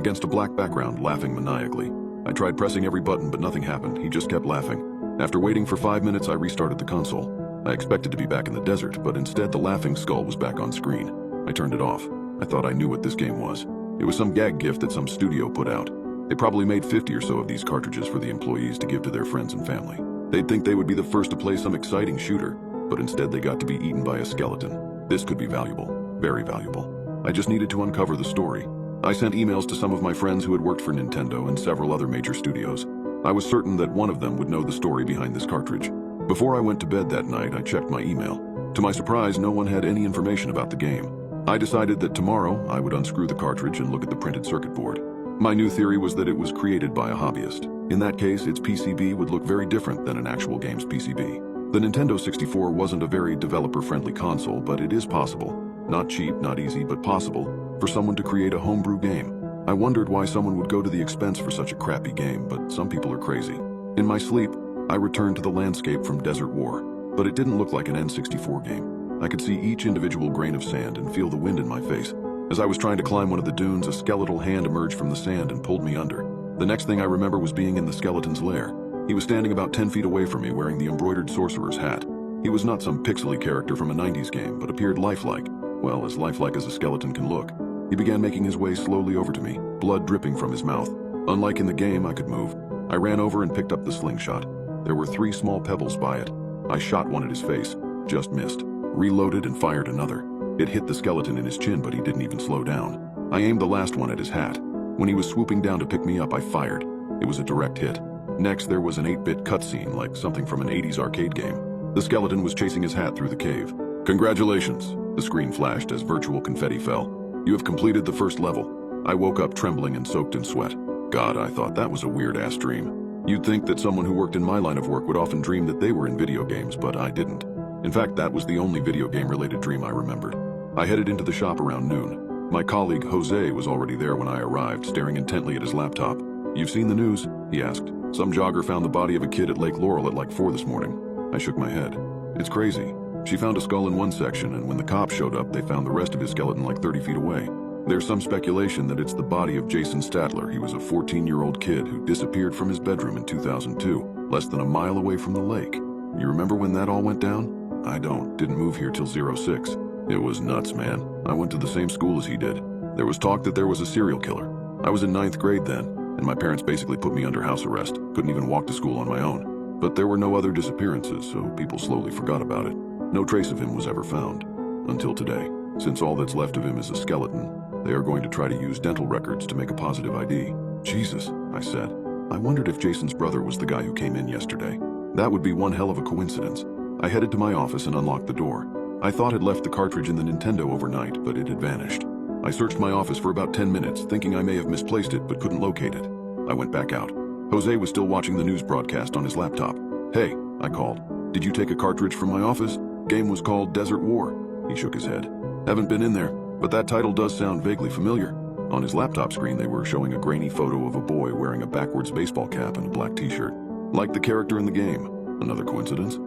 against a black background, laughing maniacally. I tried pressing every button, but nothing happened. He just kept laughing. After waiting for 5 minutes, I restarted the console. I expected to be back in the desert, but instead the laughing skull was back on screen. I turned it off. I thought I knew what this game was. It was some gag gift that some studio put out. They probably made 50 or so of these cartridges for the employees to give to their friends and family. They'd think they would be the first to play some exciting shooter, but instead they got to be eaten by a skeleton. This could be valuable, very valuable. I just needed to uncover the story. I sent emails to some of my friends who had worked for Nintendo and several other major studios. I was certain that one of them would know the story behind this cartridge. Before I went to bed that night, I checked my email. To my surprise, no one had any information about the game. I decided that tomorrow I would unscrew the cartridge and look at the printed circuit board. My new theory was that it was created by a hobbyist. In that case, its PCB would look very different than an actual game's PCB. The Nintendo 64 wasn't a very developer-friendly console, but it is possible, not cheap, not easy, but possible, for someone to create a homebrew game. I wondered why someone would go to the expense for such a crappy game, but some people are crazy. In my sleep, I returned to the landscape from Desert War, but it didn't look like an N64 game. I could see each individual grain of sand and feel the wind in my face. As I was trying to climb one of the dunes, a skeletal hand emerged from the sand and pulled me under. The next thing I remember was being in the skeleton's lair. He was standing about 10 feet away from me wearing the embroidered sorcerer's hat. He was not some pixely character from a 90s game, but appeared lifelike. Well, as lifelike as a skeleton can look. He began making his way slowly over to me, blood dripping from his mouth. Unlike in the game, I could move. I ran over and picked up the slingshot. There were 3 small pebbles by it. I shot one at his face, just missed. Reloaded and fired another. It hit the skeleton in his chin, but he didn't even slow down. I aimed the last one at his hat. When he was swooping down to pick me up, I fired. It was a direct hit. Next, there was an 8-bit cutscene, like something from an 80s arcade game. The skeleton was chasing his hat through the cave. "Congratulations," the screen flashed as virtual confetti fell. "You have completed the first level." I woke up trembling and soaked in sweat. God, I thought that was a weird-ass dream. You'd think that someone who worked in my line of work would often dream that they were in video games, but I didn't. In fact, that was the only video game-related dream I remembered. I headed into the shop around noon. My colleague, Jose, was already there when I arrived, staring intently at his laptop. "You've seen the news?" he asked. "Some jogger found the body of a kid at Lake Laurel at like 4 this morning." I shook my head. "It's crazy. She found a skull in one section, and when the cops showed up, they found the rest of his skeleton like 30 feet away. There's some speculation that it's the body of Jason Statler. He was a 14-year-old kid who disappeared from his bedroom in 2002, less than a mile away from the lake. You remember when that all went down?" "I don't. Didn't move here till 06. It was nuts, man. I went to the same school as he did. There was talk that there was a serial killer. I was in 9th grade then, and my parents basically put me under house arrest. Couldn't even walk to school on my own. But there were no other disappearances, so people slowly forgot about it. No trace of him was ever found. Until today. Since all that's left of him is a skeleton, they are going to try to use dental records to make a positive ID. "Jesus," I said. I wondered if Jason's brother was the guy who came in yesterday. That would be one hell of a coincidence. I headed to my office and unlocked the door. I thought I'd left the cartridge in the Nintendo overnight, but it had vanished. I searched my office for about 10 minutes, thinking I may have misplaced it, but couldn't locate it. I went back out. Jose was still watching the news broadcast on his laptop. "Hey," I called. "Did you take a cartridge from my office? Game was called Desert War." He shook his head. "Haven't been in there, but that title does sound vaguely familiar." On his laptop screen, they were showing a grainy photo of a boy wearing a backwards baseball cap and a black t-shirt. Like the character in the game. Another coincidence?